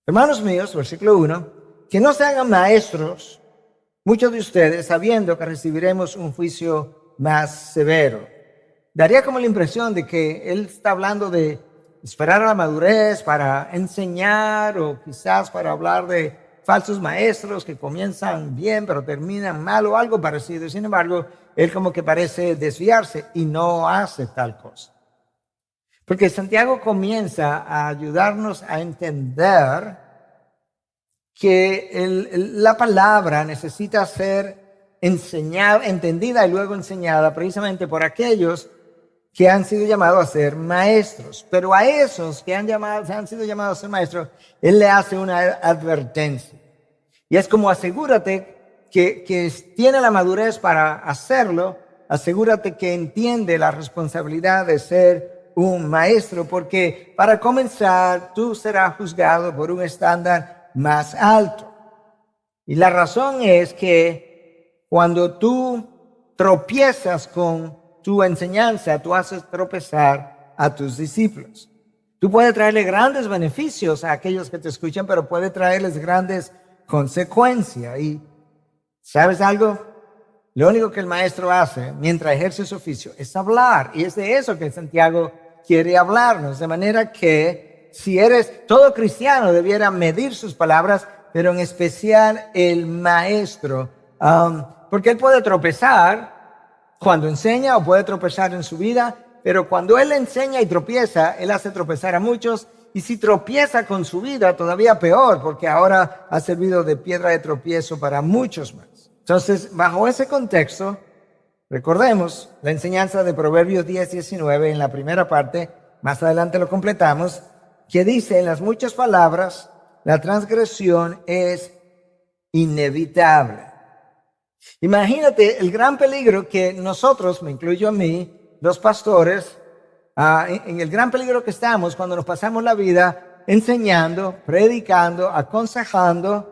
Hermanos míos, versículo 1, que no se hagan maestros muchos de ustedes, sabiendo que recibiremos un juicio más severo. Daría como la impresión de que él está hablando de esperar a la madurez para enseñar, o quizás para hablar de falsos maestros que comienzan bien pero terminan mal o algo parecido. Sin embargo, él como que parece desviarse y no hace tal cosa. Porque Santiago comienza a ayudarnos a entender que la palabra necesita ser enseñada, entendida y luego enseñada precisamente por aquellos que han sido llamados a ser maestros. Pero a esos que han sido llamados a ser maestros, él le hace una advertencia. Y es como asegúrate que tiene la madurez para hacerlo, asegúrate que entiende la responsabilidad de ser un maestro, porque para comenzar tú serás juzgado por un estándar más alto. Y la razón es que cuando tú tropiezas con tu enseñanza, tú haces tropezar a tus discípulos. Tú puedes traerle grandes beneficios a aquellos que te escuchan, pero puede traerles grandes consecuencias. Y ¿sabes algo? Lo único que el maestro hace mientras ejerce su oficio es hablar. Y es de eso que Santiago quiere hablarnos. De manera que si eres todo cristiano debiera medir sus palabras, pero en especial el maestro. Porque él puede tropezar cuando enseña, o puede tropezar en su vida, pero cuando él enseña y tropieza, él hace tropezar a muchos. Y si tropieza con su vida, todavía peor, porque ahora ha servido de piedra de tropiezo para muchos más. Entonces, bajo ese contexto, recordemos la enseñanza de Proverbios 10:19 en la primera parte, más adelante lo completamos, que dice: en las muchas palabras, la transgresión es inevitable. Imagínate el gran peligro que nosotros, me incluyo a mí, los pastores, en el gran peligro que estamos cuando nos pasamos la vida enseñando, predicando, aconsejando.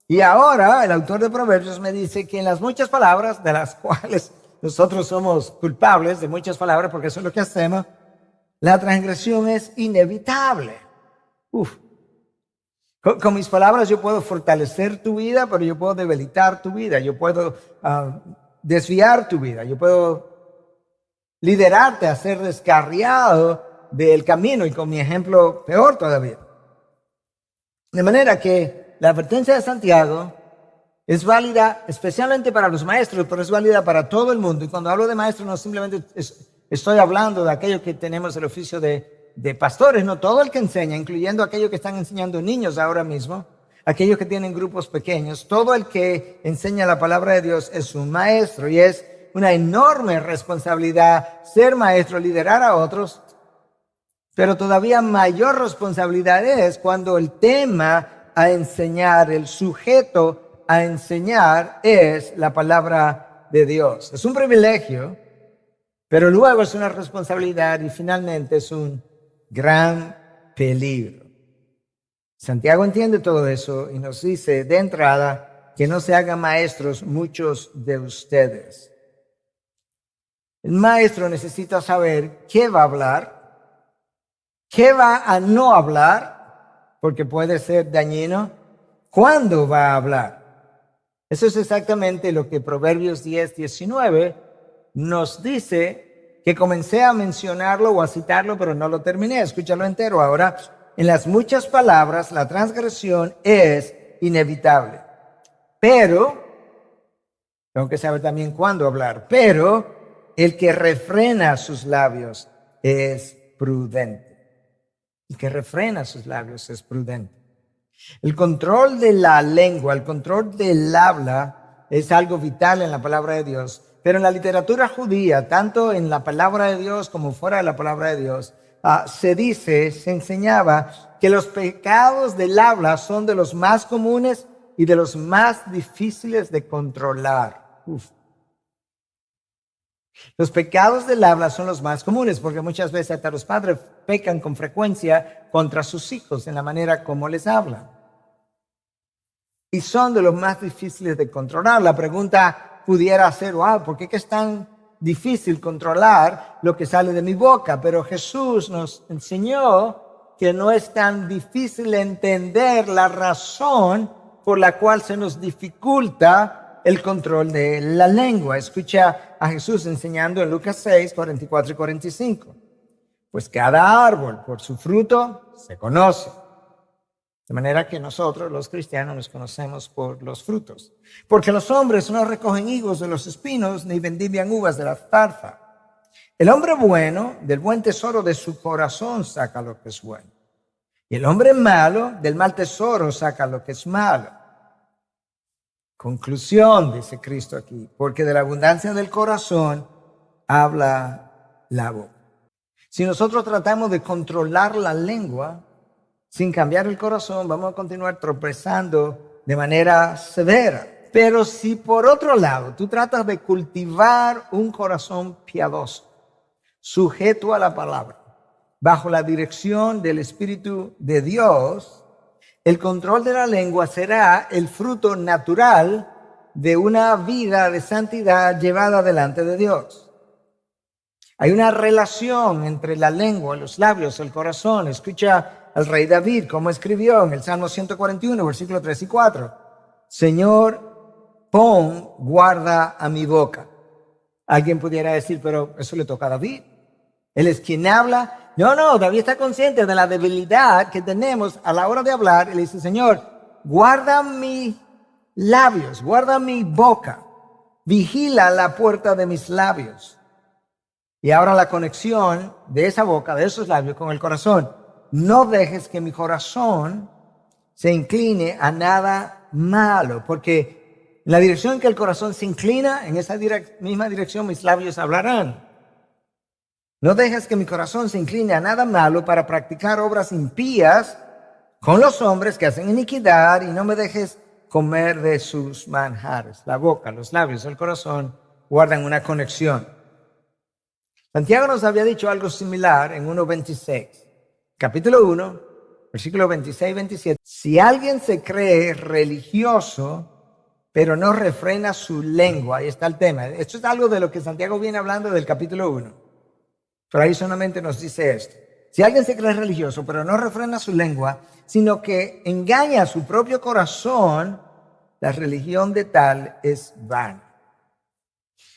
Y ahora el autor de Proverbios me dice que en las muchas palabras, de las cuales nosotros somos culpables, de muchas palabras, porque eso es lo que hacemos, la transgresión es inevitable. Con mis palabras yo puedo fortalecer tu vida, pero yo puedo debilitar tu vida. Yo puedo desviar tu vida. Yo puedo liderarte a ser descarriado del camino, y con mi ejemplo peor todavía. De manera que la advertencia de Santiago es válida especialmente para los maestros, pero es válida para todo el mundo. Y cuando hablo de maestros no simplemente estoy hablando de aquellos que tenemos el oficio de pastores, no, todo el que enseña, incluyendo aquellos que están enseñando niños ahora mismo, aquellos que tienen grupos pequeños, todo el que enseña la palabra de Dios es un maestro, y es una enorme responsabilidad ser maestro, liderar a otros, pero todavía mayor responsabilidad es cuando el tema a enseñar, el sujeto a enseñar es la palabra de Dios. Es un privilegio, pero luego es una responsabilidad y finalmente es un gran peligro. Santiago entiende todo eso y nos dice de entrada que no se hagan maestros muchos de ustedes. El maestro necesita saber qué va a hablar, qué va a no hablar, porque puede ser dañino, cuándo va a hablar. Eso es exactamente lo que Proverbios 10:19 nos dice, que comencé a mencionarlo o a citarlo, pero no lo terminé. Escúchalo entero ahora. En las muchas palabras, la transgresión es inevitable. Pero, tengo que saber también cuándo hablar, pero el que refrena sus labios es prudente. El que refrena sus labios es prudente. El control de la lengua, el control del habla es algo vital en la palabra de Dios. Pero en la literatura judía, tanto en la palabra de Dios como fuera de la palabra de Dios, se enseñaba que los pecados del habla son de los más comunes y de los más difíciles de controlar. Los pecados del habla son los más comunes, porque muchas veces hasta los padres pecan con frecuencia contra sus hijos en la manera como les hablan. Y son de los más difíciles de controlar. La pregunta pudiera ser, ¿por qué es tan difícil controlar lo que sale de mi boca? Pero Jesús nos enseñó que no es tan difícil entender la razón por la cual se nos dificulta el control de la lengua. Escucha a Jesús enseñando en Lucas 6, 44 y 45. Pues cada árbol por su fruto se conoce. De manera que nosotros, los cristianos, nos conocemos por los frutos. Porque los hombres no recogen higos de los espinos, ni vendimian uvas de la zarza. El hombre bueno, del buen tesoro de su corazón saca lo que es bueno. Y el hombre malo, del mal tesoro saca lo que es malo. Conclusión, dice Cristo aquí, porque de la abundancia del corazón habla la boca. Si nosotros tratamos de controlar la lengua, sin cambiar el corazón, vamos a continuar tropezando de manera severa. Pero si por otro lado tú tratas de cultivar un corazón piadoso, sujeto a la palabra, bajo la dirección del Espíritu de Dios, el control de la lengua será el fruto natural de una vida de santidad llevada delante de Dios. Hay una relación entre la lengua, los labios, el corazón. Escucha al rey David, como escribió en el Salmo 141, versículos 3 y 4. Señor, pon guarda a mi boca. Alguien pudiera decir, pero eso le toca a David. Él es quien habla. No, David está consciente de la debilidad que tenemos a la hora de hablar. Él dice, Señor, guarda mis labios, guarda mi boca. Vigila la puerta de mis labios. Y ahora la conexión de esa boca, de esos labios con el corazón. No dejes que mi corazón se incline a nada malo, porque en la dirección en que el corazón se inclina, en esa misma dirección mis labios hablarán. No dejes que mi corazón se incline a nada malo para practicar obras impías con los hombres que hacen iniquidad, y no me dejes comer de sus manjares. La boca, los labios, el corazón guardan una conexión. Santiago nos había dicho algo similar en 1:26. Capítulo 1, versículo 26 y 27. Si alguien se cree religioso, pero no refrena su lengua, ahí está el tema. Esto es algo de lo que Santiago viene hablando del capítulo 1. Pero ahí solamente nos dice esto. Si alguien se cree religioso, pero no refrena su lengua, sino que engaña a su propio corazón, la religión de tal es vana.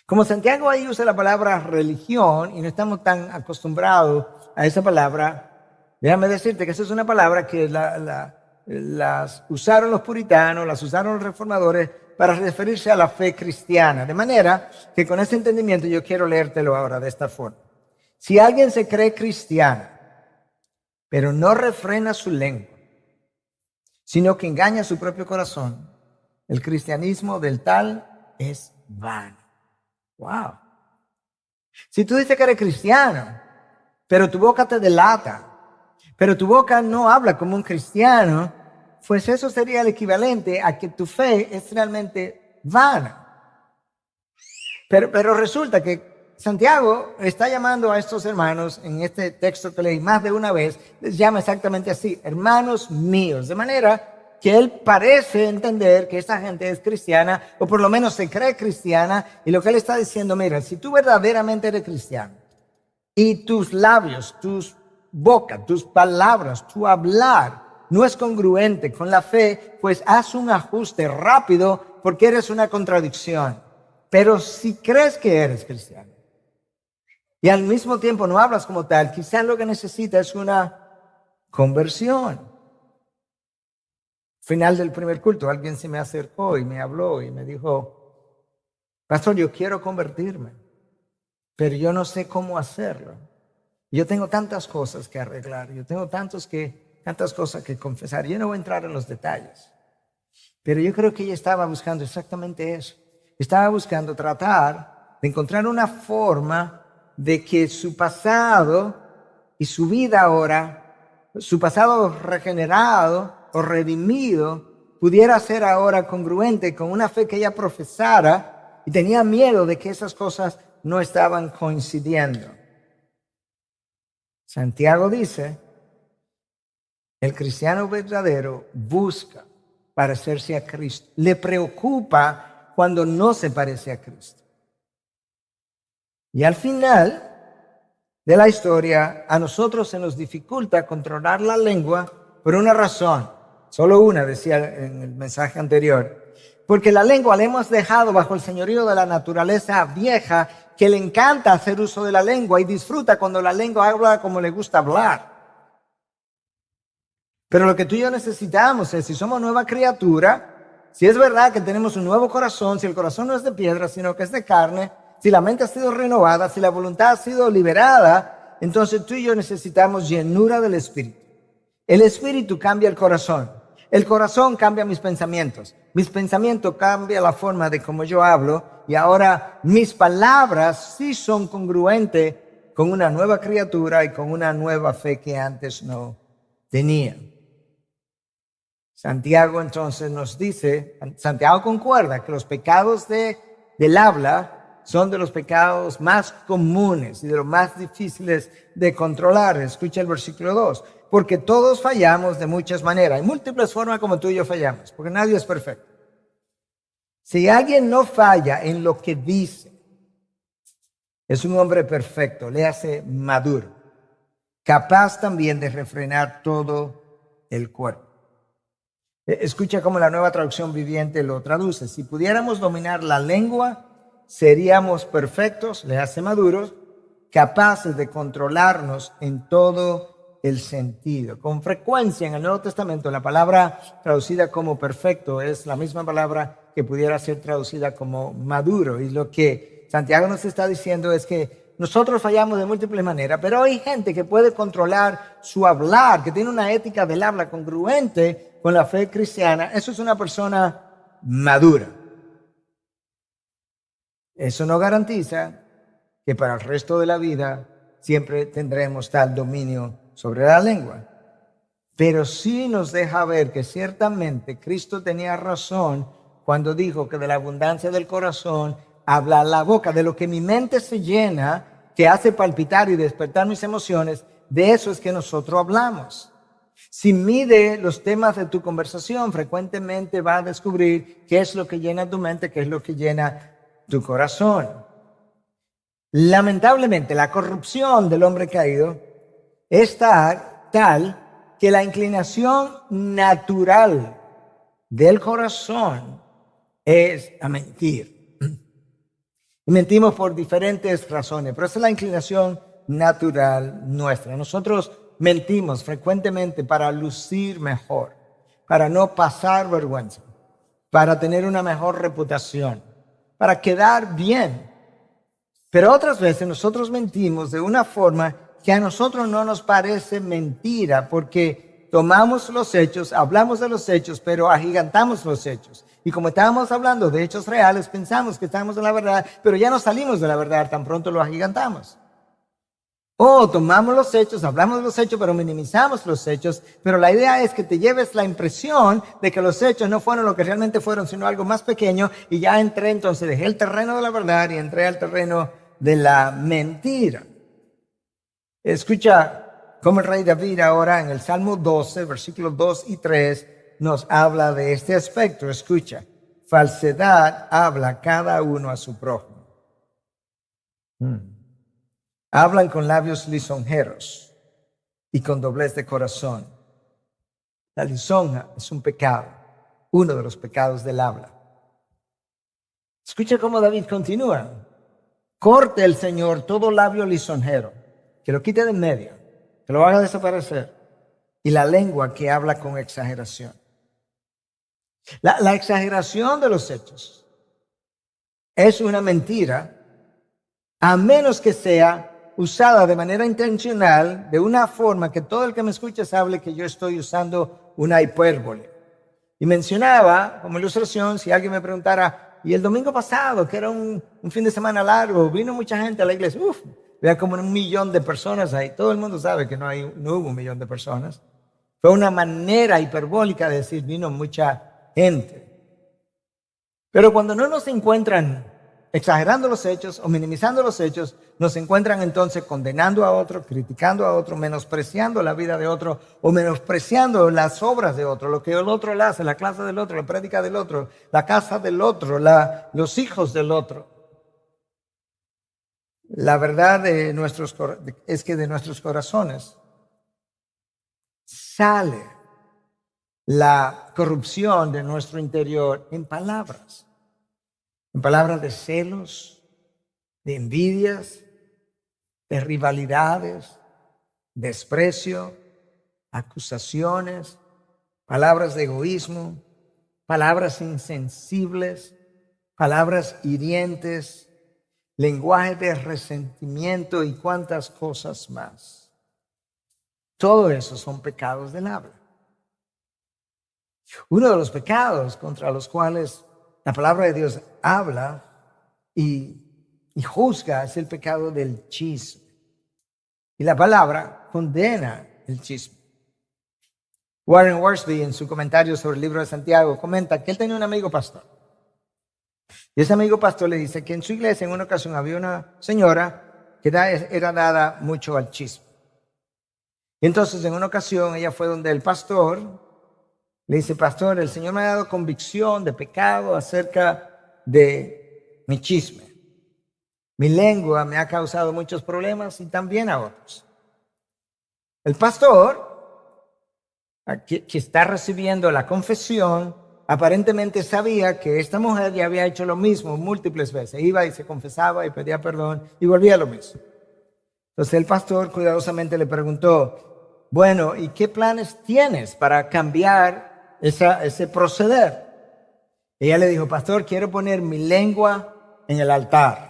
Como Santiago ahí usa la palabra religión y no estamos tan acostumbrados a esa palabra, déjame decirte que esa es una palabra que las usaron los puritanos, las usaron los reformadores para referirse a la fe cristiana. De manera que con ese entendimiento yo quiero leértelo ahora de esta forma. Si alguien se cree cristiano, pero no refrena su lengua, sino que engaña a su propio corazón, el cristianismo del tal es vano. Wow. Si tú dices que eres cristiano, pero tu boca te delata, pero tu boca no habla como un cristiano, pues eso sería el equivalente a que tu fe es realmente vana. Pero resulta que Santiago está llamando a estos hermanos, en este texto que leí más de una vez, les llama exactamente así, hermanos míos, de manera que él parece entender que esta gente es cristiana, o por lo menos se cree cristiana, y lo que él está diciendo, mira, si tú verdaderamente eres cristiano, y tus labios, tus bocas, tus palabras, tu hablar, no es congruente con la fe, pues haz un ajuste rápido, porque eres una contradicción. Pero si crees que eres cristiano, y al mismo tiempo no hablas como tal, quizás lo que necesitas es una conversión. Final del primer culto, alguien se me acercó y me habló y me dijo, pastor, yo quiero convertirme, pero yo no sé cómo hacerlo. Yo tengo tantas cosas que arreglar, yo tengo tantas cosas que confesar. Yo no voy a entrar en los detalles, pero yo creo que ella estaba buscando exactamente eso. Estaba buscando tratar de encontrar una forma de que su pasado y su vida ahora, su pasado regenerado o redimido, pudiera ser ahora congruente con una fe que ella profesara, y tenía miedo de que esas cosas no estaban coincidiendo. Santiago dice, el cristiano verdadero busca parecerse a Cristo. Le preocupa cuando no se parece a Cristo. Y al final de la historia, a nosotros se nos dificulta controlar la lengua por una razón. Solo una, decía en el mensaje anterior. Porque la lengua la hemos dejado bajo el señorío de la naturaleza vieja, que le encanta hacer uso de la lengua y disfruta cuando la lengua habla como le gusta hablar. Pero lo que tú y yo necesitamos es, si somos nueva criatura, si es verdad que tenemos un nuevo corazón, si el corazón no es de piedra, sino que es de carne, si la mente ha sido renovada, si la voluntad ha sido liberada, entonces tú y yo necesitamos llenura del Espíritu. El Espíritu cambia el corazón. El corazón cambia mis pensamientos cambian la forma de cómo yo hablo, y ahora mis palabras sí son congruentes con una nueva criatura y con una nueva fe que antes no tenía. Santiago entonces nos dice, Santiago concuerda que los pecados del habla son de los pecados más comunes y de los más difíciles de controlar. Escucha el versículo 2. Porque todos fallamos de muchas maneras. Hay múltiples formas como tú y yo fallamos, porque nadie es perfecto. Si alguien no falla en lo que dice, es un hombre perfecto, le hace maduro, capaz también de refrenar todo el cuerpo. Escucha cómo la Nueva Traducción Viviente lo traduce. Si pudiéramos dominar la lengua, seríamos perfectos, le hace maduros, capaces de controlarnos en todo el sentido. Con frecuencia en el Nuevo Testamento la palabra traducida como perfecto es la misma palabra que pudiera ser traducida como maduro. Y lo que Santiago nos está diciendo es que nosotros fallamos de múltiples maneras, pero hay gente que puede controlar su hablar, que tiene una ética del habla congruente con la fe cristiana. Eso es una persona madura. Eso no garantiza que para el resto de la vida siempre tendremos tal dominio sobre la lengua. Pero sí nos deja ver que ciertamente Cristo tenía razón cuando dijo que de la abundancia del corazón habla la boca. De lo que mi mente se llena, que hace palpitar y despertar mis emociones, de eso es que nosotros hablamos. Si mide los temas de tu conversación, frecuentemente va a descubrir qué es lo que llena tu mente, qué es lo que llena tu corazón. Lamentablemente, la corrupción del hombre caído es tal que la inclinación natural del corazón es a mentir. Y mentimos por diferentes razones, pero esa es la inclinación natural nuestra. Nosotros mentimos frecuentemente para lucir mejor, para no pasar vergüenza, para tener una mejor reputación, para quedar bien. Pero otras veces nosotros mentimos de una forma que a nosotros no nos parece mentira, porque tomamos los hechos, hablamos de los hechos, pero agigantamos los hechos. Y como estábamos hablando de hechos reales, pensamos que estamos en la verdad, pero ya no salimos de la verdad, tan pronto lo agigantamos. O tomamos los hechos, hablamos de los hechos, pero minimizamos los hechos, pero la idea es que te lleves la impresión de que los hechos no fueron lo que realmente fueron, sino algo más pequeño, y ya entré, entonces dejé el terreno de la verdad y entré al terreno de la mentira. Escucha cómo el rey David ahora en el Salmo 12, versículos 2 y 3, nos habla de este aspecto. Escucha, falsedad habla cada uno a su prójimo. Hablan con labios lisonjeros y con doblez de corazón. La lisonja es un pecado, uno de los pecados del habla. Escucha cómo David continúa. Corte el Señor todo labio lisonjero, que lo quite de en medio, que lo haga desaparecer, y la lengua que habla con exageración. La exageración de los hechos es una mentira, a menos que sea usada de manera intencional, de una forma que todo el que me escuche sabe que yo estoy usando una hipérbole. Y mencionaba como ilustración, si alguien me preguntara, y el domingo pasado, que era un fin de semana largo, vino mucha gente a la iglesia, había como 1 millón de personas ahí. Todo el mundo sabe que no hubo 1 millón de personas. Fue una manera hiperbólica de decir, vino mucha gente. Pero cuando no nos encuentran exagerando los hechos o minimizando los hechos, nos encuentran entonces condenando a otro, criticando a otro, menospreciando la vida de otro o menospreciando las obras de otro, lo que el otro le hace, la clase del otro, la prédica del otro, la casa del otro, los hijos del otro. La verdad es que de nuestros corazones sale la corrupción de nuestro interior en palabras de celos, de envidias, de rivalidades, desprecio, acusaciones, palabras de egoísmo, palabras insensibles, palabras hirientes, lenguaje de resentimiento y cuantas cosas más. Todo eso son pecados del habla. Uno de los pecados contra los cuales la palabra de Dios habla y juzga es el pecado del chisme. Y la palabra condena el chisme. Warren Wiersbe, en su comentario sobre el libro de Santiago, comenta que él tenía un amigo pastor. Y ese amigo pastor le dice que en su iglesia en una ocasión había una señora que era dada mucho al chisme. Y entonces en una ocasión ella fue donde el pastor le dice: pastor, el Señor me ha dado convicción de pecado acerca de mi chisme. Mi lengua me ha causado muchos problemas y también a otros. El pastor, que está recibiendo la confesión, aparentemente sabía que esta mujer ya había hecho lo mismo múltiples veces. Iba y se confesaba y pedía perdón y volvía a lo mismo. Entonces el pastor cuidadosamente le preguntó: bueno, ¿y qué planes tienes para cambiar ese proceder? Ella le dijo: pastor, quiero poner mi lengua en el altar.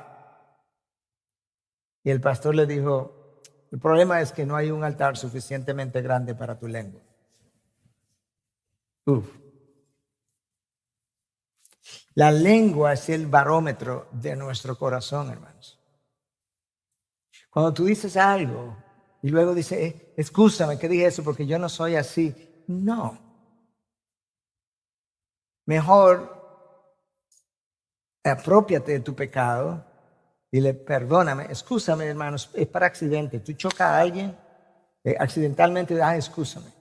Y el pastor le dijo: el problema es que no hay un altar suficientemente grande para tu lengua. La lengua es el barómetro de nuestro corazón, hermanos. Cuando tú dices algo y luego dices: excúsame que dije eso porque yo no soy así. No. Mejor aprópiate de tu pecado. Dile: perdóname, excúsame, hermanos, es para accidente. Tú chocas a alguien, accidentalmente, excúsame.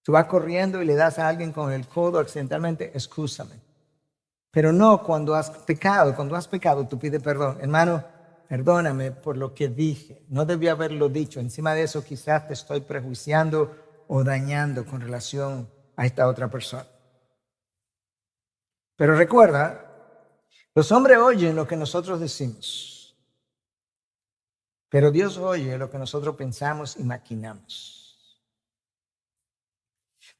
Tú vas corriendo y le das a alguien con el codo accidentalmente, excúsame. Pero no cuando has pecado, tú pides perdón. Hermano, perdóname por lo que dije. No debí haberlo dicho. Encima de eso, quizás te estoy prejuiciando o dañando con relación a esta otra persona. Pero recuerda, los hombres oyen lo que nosotros decimos, pero Dios oye lo que nosotros pensamos y maquinamos.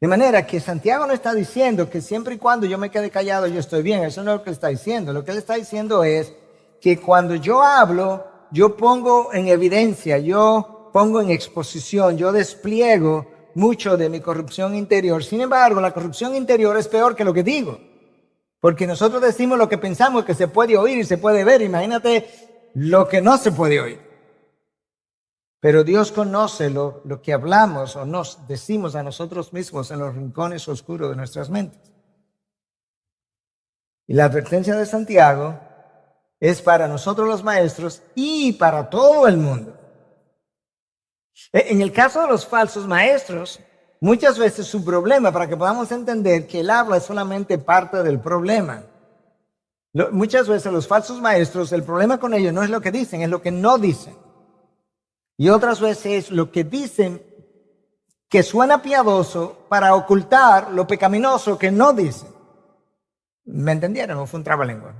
De manera que Santiago no está diciendo que siempre y cuando yo me quede callado yo estoy bien. Eso no es lo que él está diciendo. Lo que él está diciendo es que cuando yo hablo, yo pongo en evidencia, yo pongo en exposición, yo despliego mucho de mi corrupción interior. Sin embargo, la corrupción interior es peor que lo que digo. Porque nosotros decimos lo que pensamos que se puede oír y se puede ver. Imagínate lo que no se puede oír. Pero Dios conoce lo que hablamos o nos decimos a nosotros mismos en los rincones oscuros de nuestras mentes. Y la advertencia de Santiago es para nosotros los maestros y para todo el mundo. En el caso de los falsos maestros, muchas veces su problema, para que podamos entender que el habla es solamente parte del problema. Muchas veces los falsos maestros, el problema con ellos no es lo que dicen, es lo que no dicen. Y otras veces es lo que dicen que suena piadoso para ocultar lo pecaminoso que no dicen. ¿Me entendieron o fue un trabalengua?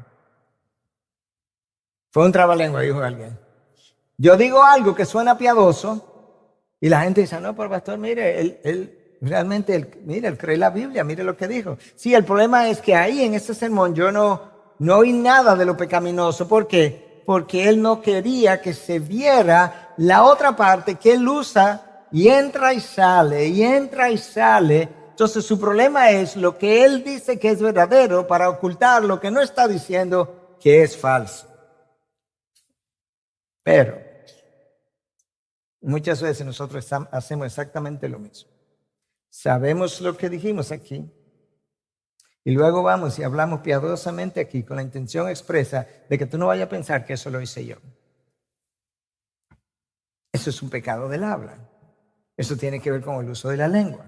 Fue un trabalengua, dijo alguien. Yo digo algo que suena piadoso y la gente dice: no, pero pastor, mire, él realmente, mire, él cree la Biblia, mire lo que dijo. Sí, el problema es que ahí en ese sermón yo no oí nada de lo pecaminoso. ¿Por qué? Porque él no quería que se viera la otra parte que él usa y entra y sale, y entra y sale. Entonces su problema es lo que él dice que es verdadero para ocultar lo que no está diciendo que es falso. Pero muchas veces nosotros hacemos exactamente lo mismo. Sabemos lo que dijimos aquí y luego vamos y hablamos piadosamente aquí con la intención expresa de que tú no vayas a pensar que eso lo hice yo. Eso es un pecado del habla. Eso tiene que ver con el uso de la lengua.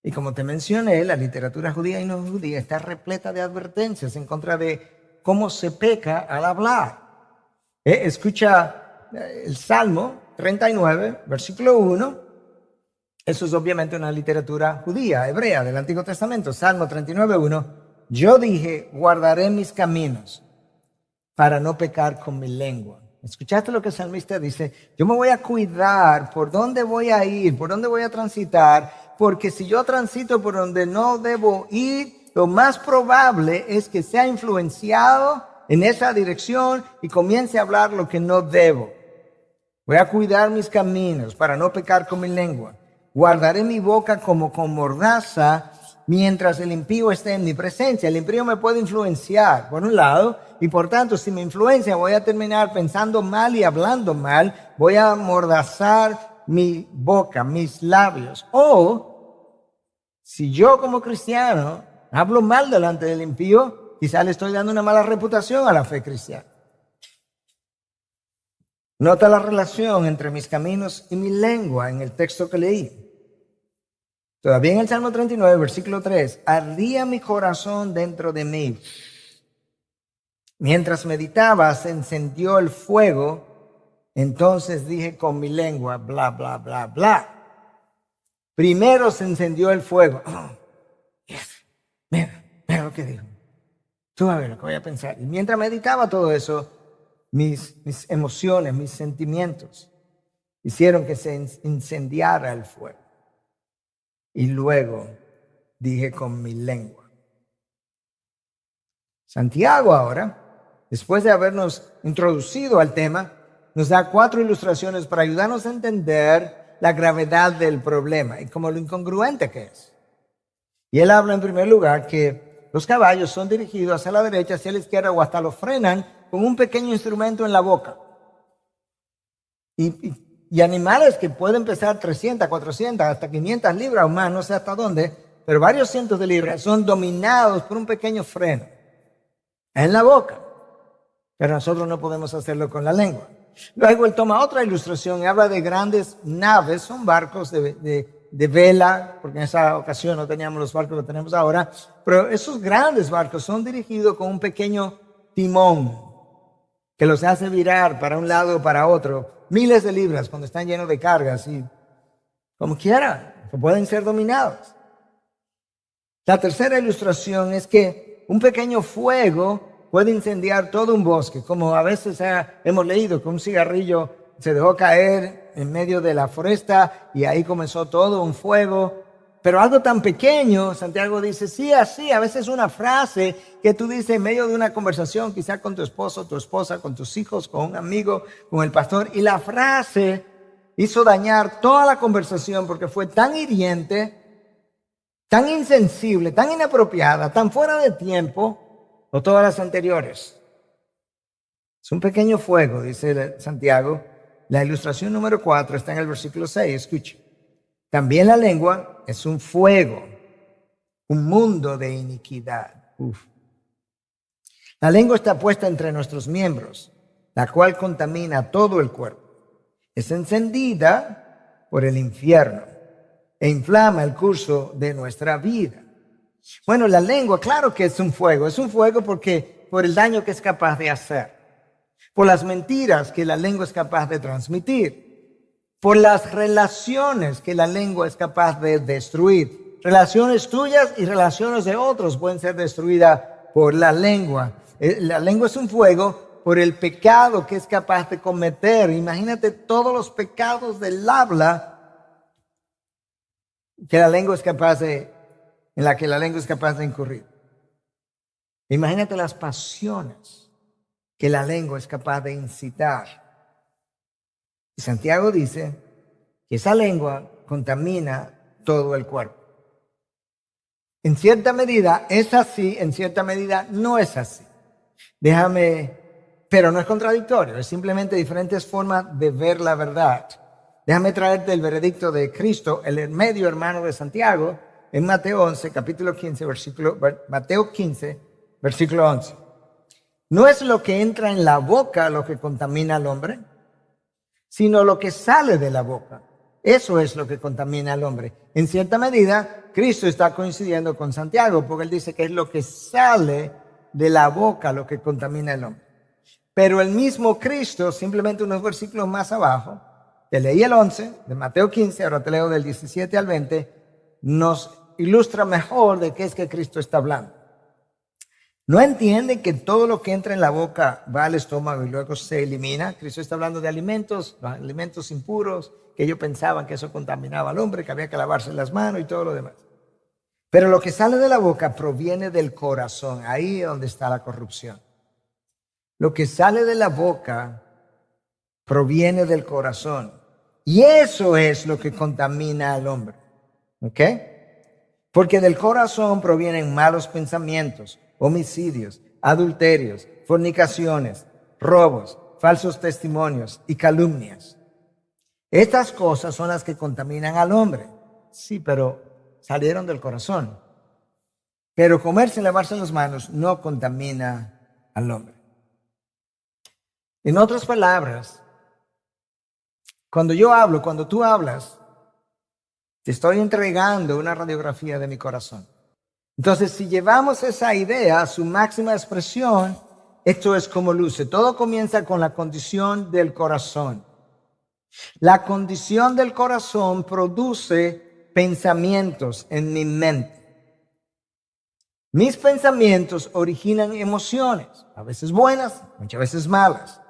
Y como te mencioné, la literatura judía y no judía está repleta de advertencias en contra de cómo se peca al hablar. Escucha el Salmo 39, versículo 1. Eso es obviamente una literatura judía, hebrea, del Antiguo Testamento. Salmo 39, 1. Yo dije, guardaré mis caminos para no pecar con mi lengua. ¿Escuchaste lo que el salmista dice? Yo me voy a cuidar por dónde voy a ir, por dónde voy a transitar, porque si yo transito por donde no debo ir, lo más probable es que sea influenciado en esa dirección y comience a hablar lo que no debo. Voy a cuidar mis caminos para no pecar con mi lengua. Guardaré mi boca como con mordaza mientras el impío esté en mi presencia. El impío me puede influenciar, por un lado, y por tanto, si me influencia, voy a terminar pensando mal y hablando mal. Voy a amordazar mi boca, mis labios. O, si yo como cristiano hablo mal delante del impío, quizá le estoy dando una mala reputación a la fe cristiana. Nota la relación entre mis caminos y mi lengua en el texto que leí. Todavía en el Salmo 39, versículo 3, ardía mi corazón dentro de mí. Mientras meditaba, se encendió el fuego. Entonces dije con mi lengua, bla, bla, bla, bla. Primero se encendió el fuego. Mira lo que dijo. Tú a ver lo que voy a pensar. Y mientras meditaba todo eso, mis emociones, mis sentimientos hicieron que se incendiara el fuego. Y luego dije con mi lengua. Santiago ahora, después de habernos introducido al tema, nos da 4 ilustraciones para ayudarnos a entender la gravedad del problema y como lo incongruente que es. Y él habla en primer lugar que los caballos son dirigidos hacia la derecha, hacia la izquierda o hasta los frenan con un pequeño instrumento en la boca. Y animales que pueden pesar 300, 400, hasta 500 libras o más, no sé hasta dónde, pero varios cientos de libras, son dominados por un pequeño freno en la boca. Pero nosotros no podemos hacerlo con la lengua. Luego él toma otra ilustración y habla de grandes naves, son barcos de vela, porque en esa ocasión no teníamos los barcos que tenemos ahora, pero esos grandes barcos son dirigidos con un pequeño timón que los hace virar para un lado o para otro, miles de libras cuando están llenos de cargas y como quiera, que pueden ser dominados. La tercera ilustración es que un pequeño fuego puede incendiar todo un bosque, como a veces hemos leído que un cigarrillo se dejó caer en medio de la foresta y ahí comenzó todo un fuego. Pero algo tan pequeño, Santiago dice, sí, así, a veces una frase que tú dices en medio de una conversación, quizá con tu esposo, tu esposa, con tus hijos, con un amigo, con el pastor, y la frase hizo dañar toda la conversación porque fue tan hiriente, tan insensible, tan inapropiada, tan fuera de tiempo, o todas las anteriores. Es un pequeño fuego, dice Santiago. La ilustración número 4 está en el versículo 6, escuche. También la lengua es un fuego, un mundo de iniquidad. La lengua está puesta entre nuestros miembros, la cual contamina todo el cuerpo. Es encendida por el infierno e inflama el curso de nuestra vida. Bueno, la lengua, claro que es un fuego porque por el daño que es capaz de hacer, por las mentiras que la lengua es capaz de transmitir, por las relaciones que la lengua es capaz de destruir. Relaciones tuyas y relaciones de otros pueden ser destruidas por la lengua. La lengua es un fuego por el pecado que es capaz de cometer. Imagínate todos los pecados del habla que la lengua es capaz en la que la lengua es capaz de incurrir. Imagínate las pasiones que la lengua es capaz de incitar. Y Santiago dice que esa lengua contamina todo el cuerpo. En cierta medida es así, en cierta medida no es así. Pero no es contradictorio, es simplemente diferentes formas de ver la verdad. Déjame traerte el veredicto de Cristo, el medio hermano de Santiago, en Mateo 11, capítulo 15, Mateo 15, versículo 11. No es lo que entra en la boca lo que contamina al hombre, sino lo que sale de la boca. Eso es lo que contamina al hombre. En cierta medida, Cristo está coincidiendo con Santiago, porque él dice que es lo que sale de la boca lo que contamina al hombre. Pero el mismo Cristo, simplemente unos versículos más abajo, te leí el 11 de Mateo 15, ahora te leo del 17 al 20, nos ilustra mejor de qué es que Cristo está hablando. ¿No entienden que todo lo que entra en la boca va al estómago y luego se elimina? Cristo está hablando de alimentos, alimentos impuros, que ellos pensaban que eso contaminaba al hombre, que había que lavarse las manos y todo lo demás. Pero lo que sale de la boca proviene del corazón, ahí es donde está la corrupción. Lo que sale de la boca proviene del corazón. Y eso es lo que contamina al hombre. ¿Ok? Porque del corazón provienen malos pensamientos, homicidios, adulterios, fornicaciones, robos, falsos testimonios y calumnias. Estas cosas son las que contaminan al hombre. Sí, pero salieron del corazón. Pero comer sin lavarse las manos no contamina al hombre. En otras palabras, cuando tú hablas, te estoy entregando una radiografía de mi corazón. Entonces, si llevamos esa idea a su máxima expresión, esto es como luce. Todo comienza con la condición del corazón. La condición del corazón produce pensamientos en mi mente. Mis pensamientos originan emociones, a veces buenas, muchas veces malas.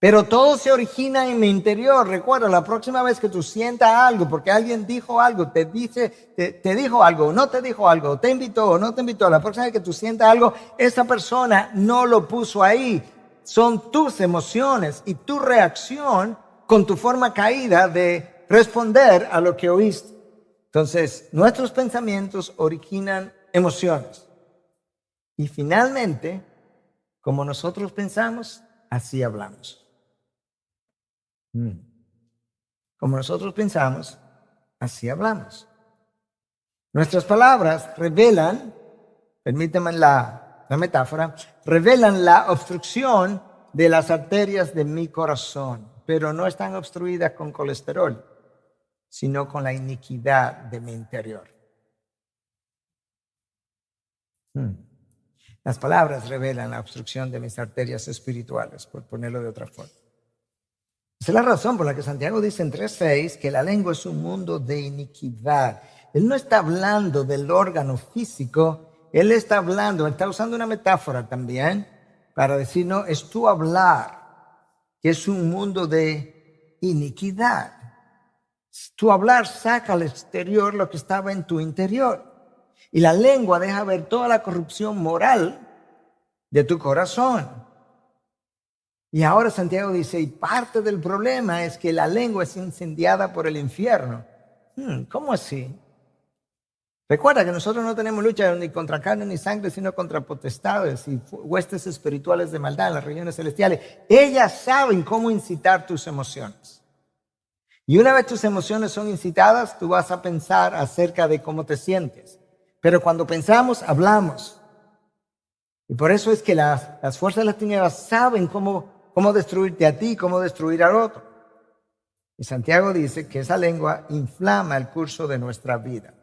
Pero todo se origina en mi interior. Recuerda, la próxima vez que tú sientas algo, porque alguien dijo algo, te dijo algo, o no te dijo algo, te invitó o no te invitó, la próxima vez que tú sientas algo, esa persona no lo puso ahí. Son tus emociones y tu reacción con tu forma caída de responder a lo que oíste. Entonces, nuestros pensamientos originan emociones. Y finalmente, como nosotros pensamos, así hablamos. Como nosotros pensamos, así hablamos. Nuestras palabras revelan, permítanme la metáfora, revelan la obstrucción de las arterias de mi corazón, pero no están obstruidas con colesterol, sino con la iniquidad de mi interior. Las palabras revelan la obstrucción de mis arterias espirituales, por ponerlo de otra forma. Esa es la razón por la que Santiago dice en 3:6 que la lengua es un mundo de iniquidad. Él no está hablando del órgano físico, él está usando una metáfora también para decir, no, es tu hablar, que es un mundo de iniquidad. Tu hablar saca al exterior lo que estaba en tu interior. Y la lengua deja ver toda la corrupción moral de tu corazón. Y ahora Santiago dice, y parte del problema es que la lengua es incendiada por el infierno. ¿Cómo así? Recuerda que nosotros no tenemos lucha ni contra carne ni sangre, sino contra potestades y huestes espirituales de maldad en las regiones celestiales. Ellas saben cómo incitar tus emociones. Y una vez tus emociones son incitadas, tú vas a pensar acerca de cómo te sientes. Pero cuando pensamos, hablamos. Y por eso es que las fuerzas de las tinieblas saben cómo destruirte a ti, cómo destruir al otro. Y Santiago dice que esa lengua inflama el curso de nuestra vida.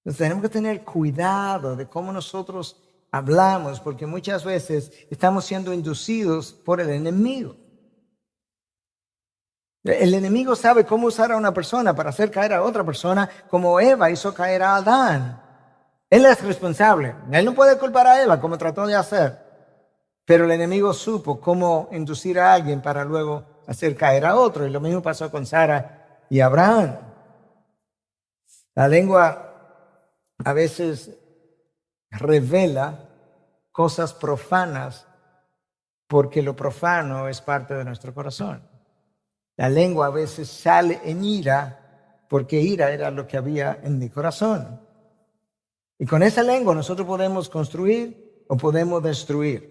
Entonces tenemos que tener cuidado de cómo nosotros hablamos, porque muchas veces estamos siendo inducidos por el enemigo. El enemigo sabe cómo usar a una persona para hacer caer a otra persona, como Eva hizo caer a Adán. Él es responsable. Él no puede culpar a Eva como trató de hacer. Pero el enemigo supo cómo inducir a alguien para luego hacer caer a otro. Y lo mismo pasó con Sara y Abraham. La lengua a veces revela cosas profanas porque lo profano es parte de nuestro corazón. La lengua a veces sale en ira porque ira era lo que había en mi corazón. Y con esa lengua nosotros podemos construir o podemos destruir.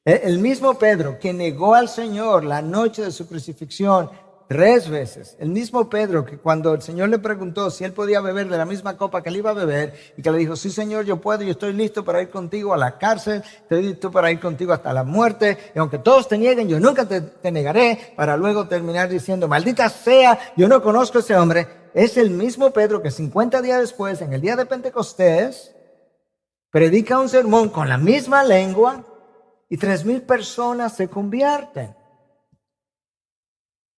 El mismo Pedro que negó al Señor la noche de su crucifixión 3 veces. El mismo Pedro que cuando el Señor le preguntó si él podía beber de la misma copa que él iba a beber y que le dijo, sí Señor, yo puedo, yo estoy listo para ir contigo a la cárcel, estoy listo para ir contigo hasta la muerte, y aunque todos te nieguen, yo nunca te negaré, para luego terminar diciendo, maldita sea, yo no conozco a ese hombre. Es el mismo Pedro que 50 días después, en el día de Pentecostés, predica un sermón con la misma lengua y 3,000 personas se convierten.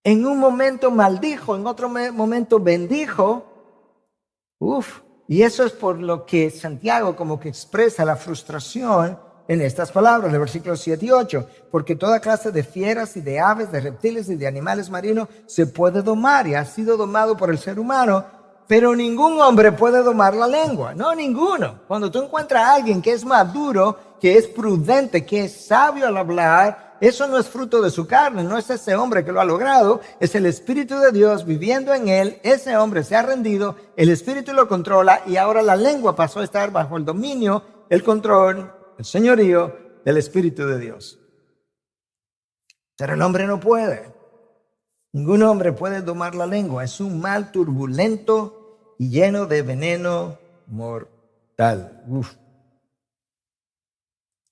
En un momento maldijo, en otro momento bendijo. Y eso es por lo que Santiago como que expresa la frustración en estas palabras, de versículos 7 y 8. Porque toda clase de fieras y de aves, de reptiles y de animales marinos se puede domar y ha sido domado por el ser humano, pero ningún hombre puede domar la lengua. No, ninguno. Cuando tú encuentras a alguien que es maduro, que es prudente, que es sabio al hablar, eso no es fruto de su carne, no es ese hombre que lo ha logrado, es el Espíritu de Dios viviendo en él. Ese hombre se ha rendido, el Espíritu lo controla y ahora la lengua pasó a estar bajo el dominio, el control, el señorío del Espíritu de Dios. Pero el hombre no puede. Ningún hombre puede domar la lengua. Es un mal turbulento y lleno de veneno mortal.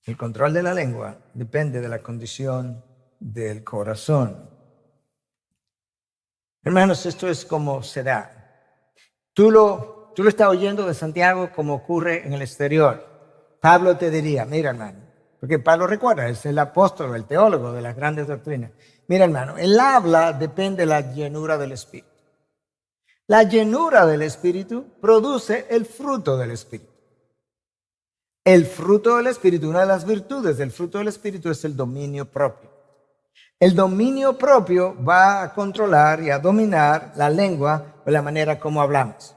El control de la lengua depende de la condición del corazón. Hermanos, esto es como se da. Tú lo estás oyendo de Santiago como ocurre en el exterior. Pablo te diría, mira hermano, porque Pablo recuerda, es el apóstol, el teólogo de las grandes doctrinas. Mira hermano, el habla depende de la llenura del Espíritu. La llenura del Espíritu produce el fruto del Espíritu. El fruto del Espíritu, una de las virtudes del fruto del Espíritu es el dominio propio. El dominio propio va a controlar y a dominar la lengua o la manera como hablamos.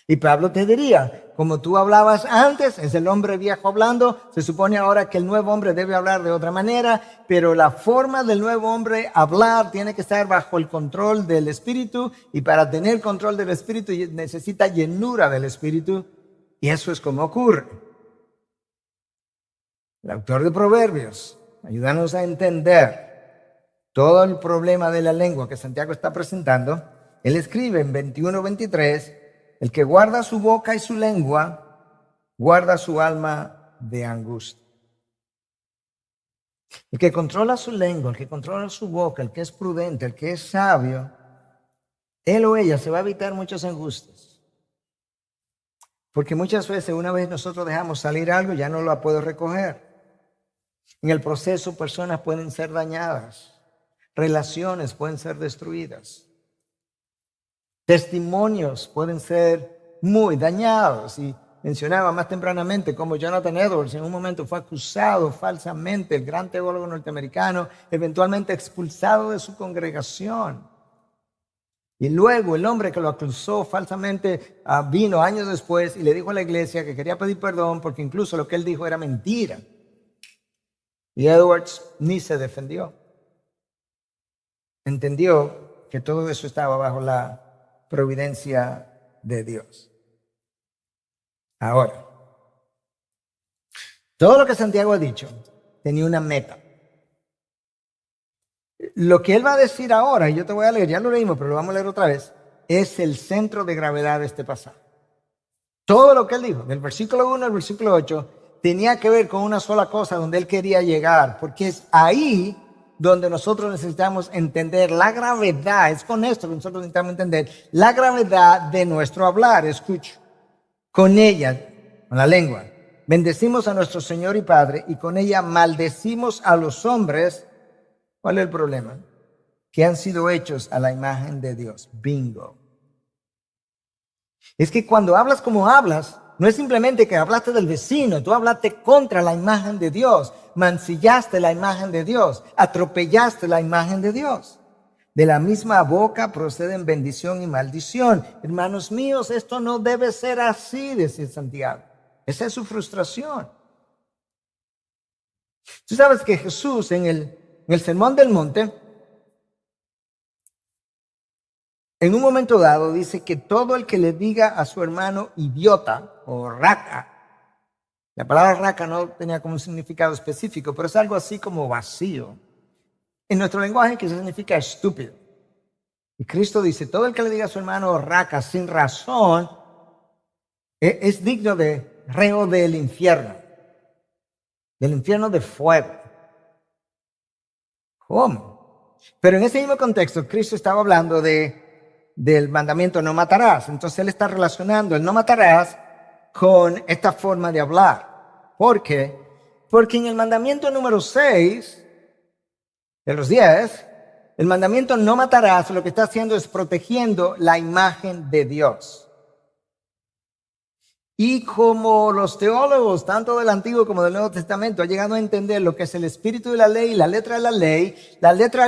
Y Pablo te diría, como tú hablabas antes, es el hombre viejo hablando, se supone ahora que el nuevo hombre debe hablar de otra manera, pero la forma del nuevo hombre hablar tiene que estar bajo el control del Espíritu, y para tener control del Espíritu necesita llenura del Espíritu, y eso es como ocurre. El autor de Proverbios, ayúdanos a entender todo el problema de la lengua que Santiago está presentando. Él escribe en 21:23, el que guarda su boca y su lengua, guarda su alma de angustia. El que controla su lengua, el que controla su boca, el que es prudente, el que es sabio, él o ella se va a evitar muchas angustias. Porque muchas veces, una vez nosotros dejamos salir algo, ya no lo puedo recoger. En el proceso, personas pueden ser dañadas, relaciones pueden ser destruidas, testimonios pueden ser muy dañados. Y mencionaba más tempranamente como Jonathan Edwards en un momento fue acusado falsamente, el gran teólogo norteamericano, eventualmente expulsado de su congregación. Y luego el hombre que lo acusó falsamente vino años después y le dijo a la iglesia que quería pedir perdón porque incluso lo que él dijo era mentira. Y Edwards ni se defendió. Entendió que todo eso estaba bajo la providencia de Dios. Ahora, todo lo que Santiago ha dicho tenía una meta. Lo que él va a decir ahora, y yo te voy a leer, ya lo leímos, pero lo vamos a leer otra vez, es el centro de gravedad de este pasaje. Todo lo que él dijo, del versículo 1 al versículo 8, tenía que ver con una sola cosa donde él quería llegar, porque es ahí donde nosotros necesitamos entender la gravedad. Es con esto que nosotros necesitamos entender la gravedad de nuestro hablar. Escucha, con ella, con la lengua, bendecimos a nuestro Señor y Padre, y con ella maldecimos a los hombres. ¿Cuál es el problema? Que han sido hechos a la imagen de Dios. Bingo. Es que cuando hablas como hablas, no es simplemente que hablaste del vecino, tú hablaste contra la imagen de Dios, mancillaste la imagen de Dios, atropellaste la imagen de Dios. De la misma boca proceden bendición y maldición. Hermanos míos, esto no debe ser así, decía Santiago. Esa es su frustración. Tú sabes que Jesús en el Sermón del Monte, en un momento dado dice que todo el que le diga a su hermano idiota o raca, la palabra raca no tenía como un significado específico, pero es algo así como vacío. En nuestro lenguaje que significa estúpido. Y Cristo dice, todo el que le diga a su hermano raca sin razón es digno de reo del infierno de fuego. ¿Cómo? Pero en ese mismo contexto, Cristo estaba hablando del mandamiento no matarás. Entonces él está relacionando el no matarás con esta forma de hablar. ¿Por qué? Porque en el mandamiento número 6 de los 10, el mandamiento no matarás, lo que está haciendo es protegiendo la imagen de Dios. Y como los teólogos, tanto del Antiguo como del Nuevo Testamento, han llegado a entender lo que es el espíritu de la ley y la letra de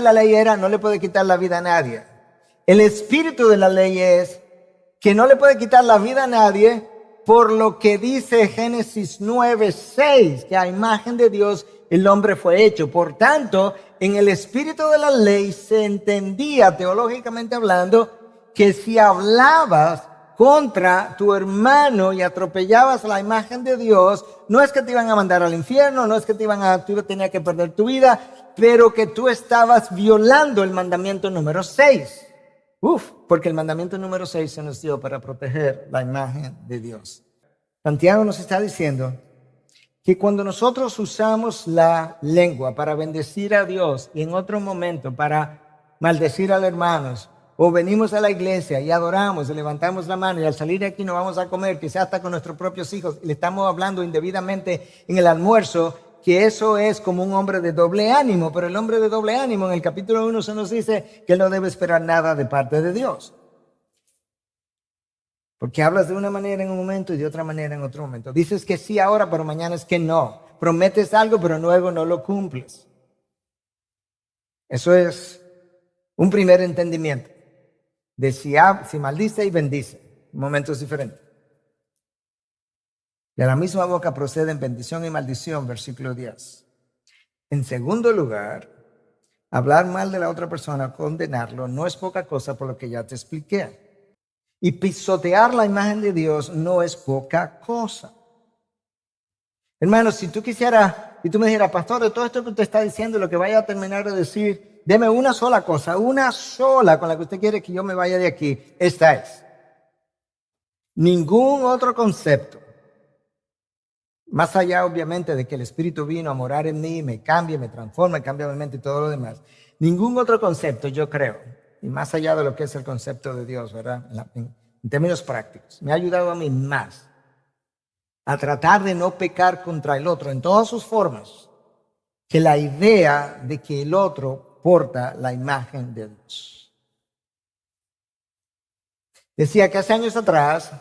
la ley era no le puede quitar la vida a nadie. El espíritu de la ley es que no le puede quitar la vida a nadie, por lo que dice Génesis 9:6, que a imagen de Dios el hombre fue hecho. Por tanto, en el espíritu de la ley se entendía, teológicamente hablando, que si hablabas contra tu hermano y atropellabas la imagen de Dios, no es que te iban a mandar al infierno, no es que tú tenías que perder tu vida, pero que tú estabas violando el mandamiento número 6. Porque el mandamiento número 6 se nos dio para proteger la imagen de Dios. Santiago nos está diciendo que cuando nosotros usamos la lengua para bendecir a Dios y en otro momento para maldecir a los hermanos, o venimos a la iglesia y adoramos, y levantamos la mano y al salir de aquí no vamos a comer, quizás hasta con nuestros propios hijos, y le estamos hablando indebidamente en el almuerzo, que eso es como un hombre de doble ánimo. Pero el hombre de doble ánimo en el capítulo 1 se nos dice que él no debe esperar nada de parte de Dios. Porque hablas de una manera en un momento y de otra manera en otro momento. Dices que sí ahora, pero mañana es que no. Prometes algo, pero luego no lo cumples. Eso es un primer entendimiento de si maldice y bendice, momentos diferentes. De la misma boca proceden bendición y maldición, versículo 10. En segundo lugar, hablar mal de la otra persona, condenarlo, no es poca cosa por lo que ya te expliqué. Y pisotear la imagen de Dios no es poca cosa. Hermano, si tú quisieras, y tú me dijeras, pastor, de todo esto que usted está diciendo, lo que vaya a terminar de decir, deme una sola cosa, una sola con la que usted quiere que yo me vaya de aquí. Esta es. Ningún otro concepto, más allá obviamente de que el Espíritu vino a morar en mí, me cambie, me transforma, cambia mi mente y todo lo demás. Ningún otro concepto, yo creo, y más allá de lo que es el concepto de Dios, ¿verdad? En términos prácticos, me ha ayudado a mí más a tratar de no pecar contra el otro en todas sus formas, que la idea de que el otro porta la imagen de Dios. Decía que hace años atrás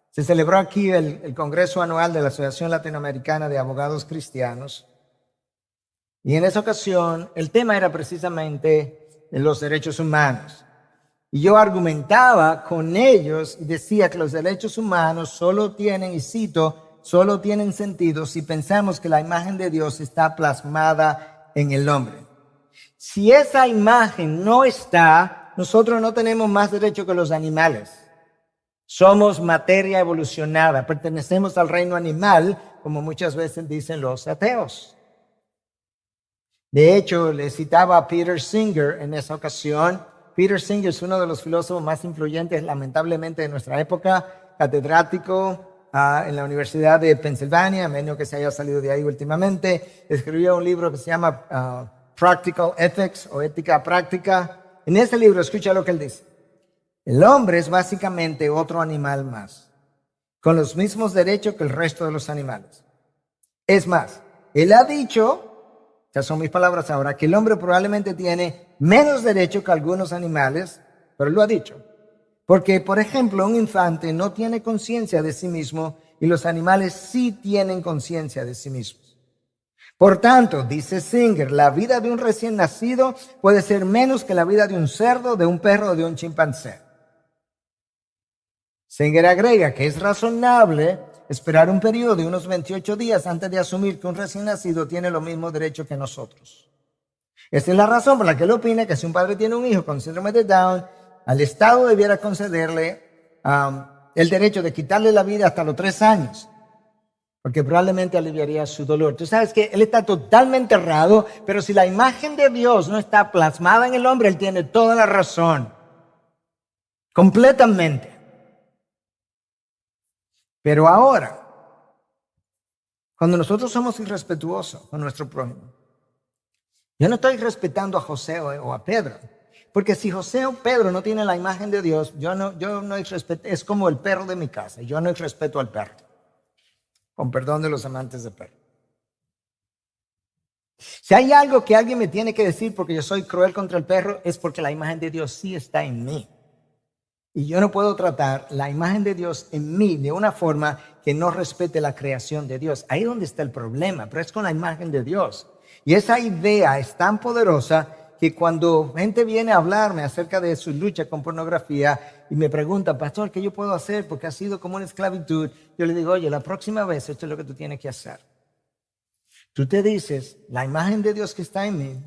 se celebró aquí el Congreso Anual de la Asociación Latinoamericana de Abogados Cristianos, y en esa ocasión el tema era precisamente los derechos humanos. Y yo argumentaba con ellos y decía que los derechos humanos solo tienen, y cito, solo tienen sentido si pensamos que la imagen de Dios está plasmada en el hombre. Si esa imagen no está, nosotros no tenemos más derecho que los animales. Somos materia evolucionada, pertenecemos al reino animal, como muchas veces dicen los ateos. De hecho, le citaba a Peter Singer en esa ocasión. Peter Singer es uno de los filósofos más influyentes, lamentablemente, de nuestra época, catedrático en la Universidad de Pensilvania, a menos que se haya salido de ahí últimamente. Escribió un libro que se llama Practical Ethics, o Ética Práctica. En ese libro, escucha lo que él dice. El hombre es básicamente otro animal más, con los mismos derechos que el resto de los animales. Es más, él ha dicho, estas son mis palabras ahora, que el hombre probablemente tiene menos derechos que algunos animales, pero él lo ha dicho. Porque, por ejemplo, un infante no tiene conciencia de sí mismo y los animales sí tienen conciencia de sí mismos. Por tanto, dice Singer, la vida de un recién nacido puede ser menos que la vida de un cerdo, de un perro o de un chimpancé. Singer agrega que es razonable esperar un periodo de unos 28 días antes de asumir que un recién nacido tiene los mismos derechos que nosotros. Esta es la razón por la que él opina que si un padre tiene un hijo con síndrome de Down, al Estado debiera concederle el derecho de quitarle la vida hasta los 3 años, porque probablemente aliviaría su dolor. Tú sabes que él está totalmente errado, pero si la imagen de Dios no está plasmada en el hombre, él tiene toda la razón, completamente. Pero ahora, cuando nosotros somos irrespetuosos con nuestro prójimo, yo no estoy respetando a José o a Pedro, porque si José o Pedro no tienen la imagen de Dios, yo no respeto, es como el perro de mi casa, yo no respeto al perro, con perdón de los amantes de perro. Si hay algo que alguien me tiene que decir porque yo soy cruel contra el perro, es porque la imagen de Dios sí está en mí. Y yo no puedo tratar la imagen de Dios en mí de una forma que no respete la creación de Dios. Ahí es donde está el problema, pero es con la imagen de Dios. Y esa idea es tan poderosa que cuando gente viene a hablarme acerca de su lucha con pornografía y me pregunta, pastor, ¿qué yo puedo hacer? Porque ha sido como una esclavitud. Yo le digo, oye, la próxima vez esto es lo que tú tienes que hacer. Tú te dices, la imagen de Dios que está en mí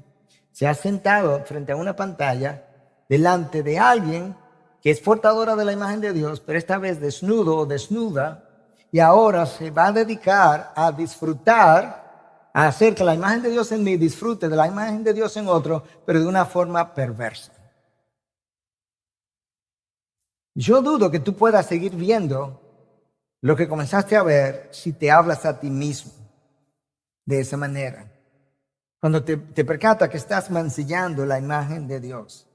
se ha sentado frente a una pantalla delante de alguien que es portadora de la imagen de Dios, pero esta vez desnudo o desnuda, y ahora se va a dedicar a disfrutar, a hacer que la imagen de Dios en mí disfrute de la imagen de Dios en otro, pero de una forma perversa. Yo dudo que tú puedas seguir viendo lo que comenzaste a ver si te hablas a ti mismo de esa manera. Cuando te percatas que estás mancillando la imagen de Dios,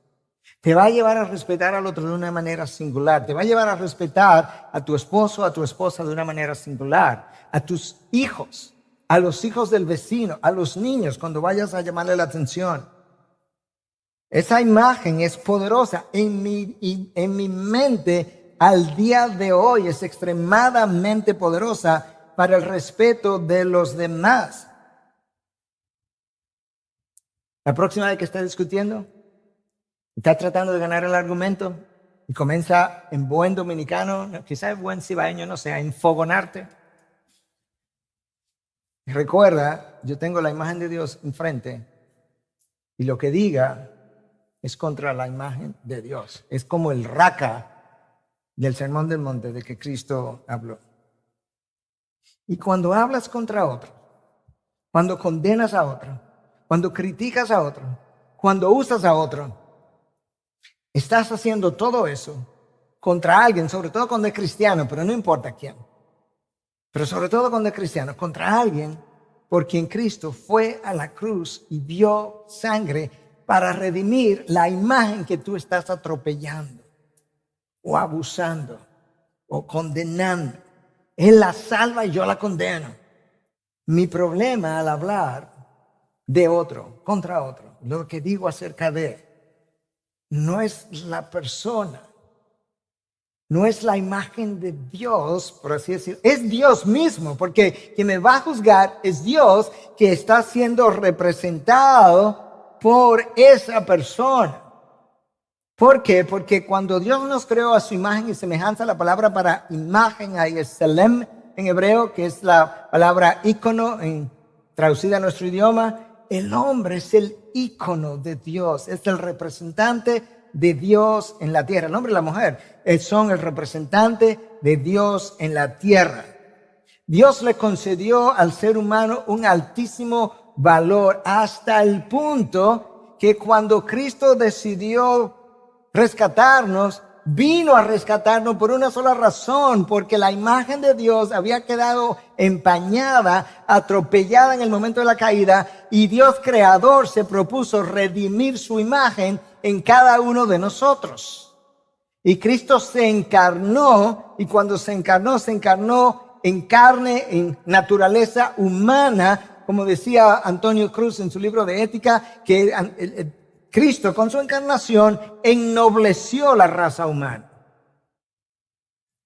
te va a llevar a respetar al otro de una manera singular. Te va a llevar a respetar a tu esposo, a tu esposa de una manera singular. A tus hijos, a los hijos del vecino, a los niños cuando vayas a llamarle la atención. Esa imagen es poderosa. En mi mente al día de hoy es extremadamente poderosa para el respeto de los demás. La próxima vez que estés discutiendo, estás tratando de ganar el argumento y comienza en buen dominicano, quizás en buen cibaeño, no sé, a enfogonarte. Recuerda, yo tengo la imagen de Dios enfrente y lo que diga es contra la imagen de Dios. Es como el raca del Sermón del Monte de que Cristo habló. Y cuando hablas contra otro, cuando condenas a otro, cuando criticas a otro, cuando usas a otro, estás haciendo todo eso contra alguien, sobre todo cuando es cristiano, pero no importa quién. Pero sobre todo cuando es cristiano, contra alguien por quien Cristo fue a la cruz y dio sangre para redimir la imagen que tú estás atropellando o abusando o condenando. Él la salva y yo la condeno. Mi problema al hablar de otro, contra otro, lo que digo acerca de, no es la persona, no es la imagen de Dios, por así decirlo, es Dios mismo, porque quien me va a juzgar es Dios que está siendo representado por esa persona. ¿Por qué? Porque cuando Dios nos creó a su imagen y semejanza, la palabra para imagen ahí es selem en hebreo, que es la palabra ícono traducida a nuestro idioma. El hombre es el ícono de Dios, es el representante de Dios en la tierra. El hombre y la mujer son el representante de Dios en la tierra. Dios le concedió al ser humano un altísimo valor hasta el punto que cuando Cristo decidió rescatarnos, vino a rescatarnos por una sola razón, porque la imagen de Dios había quedado empañada, atropellada en el momento de la caída, y Dios creador se propuso redimir su imagen en cada uno de nosotros. Y Cristo se encarnó, y cuando se encarnó en carne, en naturaleza humana, como decía Antonio Cruz en su libro de Ética, que Cristo con su encarnación ennobleció la raza humana.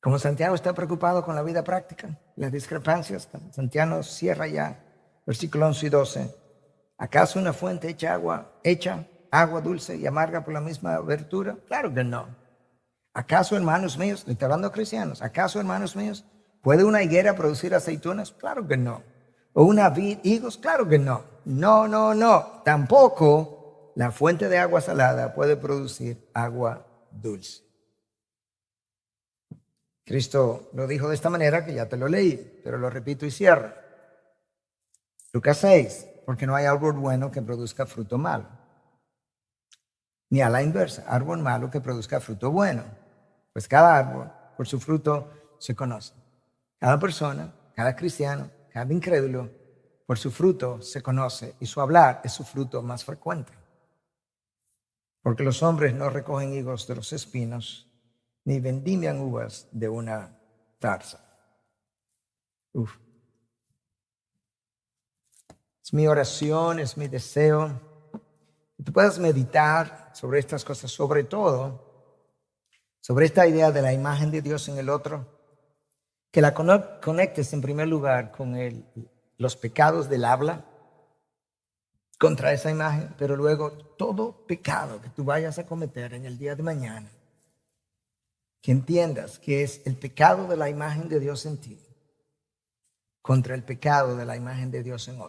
Como Santiago está preocupado con la vida práctica, las discrepancias, Santiago cierra ya, versículo 11 y 12. ¿Acaso una fuente hecha agua dulce y amarga por la misma abertura? Claro que no. ¿Acaso, hermanos míos, estoy hablando a cristianos, acaso, hermanos míos, puede una higuera producir aceitunas? Claro que no. ¿O una vid higos? Claro que no. No. Tampoco la fuente de agua salada puede producir agua dulce. Cristo lo dijo de esta manera que ya te lo leí, pero lo repito y cierro. Lucas 6, porque no hay árbol bueno que produzca fruto malo. Ni a la inversa, árbol malo que produzca fruto bueno. Pues cada árbol por su fruto se conoce. Cada persona, cada cristiano, cada incrédulo, por su fruto se conoce y su hablar es su fruto más frecuente. Porque los hombres no recogen higos de los espinos, ni vendimian uvas de una zarza. Es mi oración, es mi deseo que tú puedas meditar sobre estas cosas, sobre todo sobre esta idea de la imagen de Dios en el otro, que la conectes en primer lugar con los pecados del habla contra esa imagen, pero luego todo pecado que tú vayas a cometer en el día de mañana, que entiendas que es el pecado de la imagen de Dios en ti contra el pecado de la imagen de Dios en otro.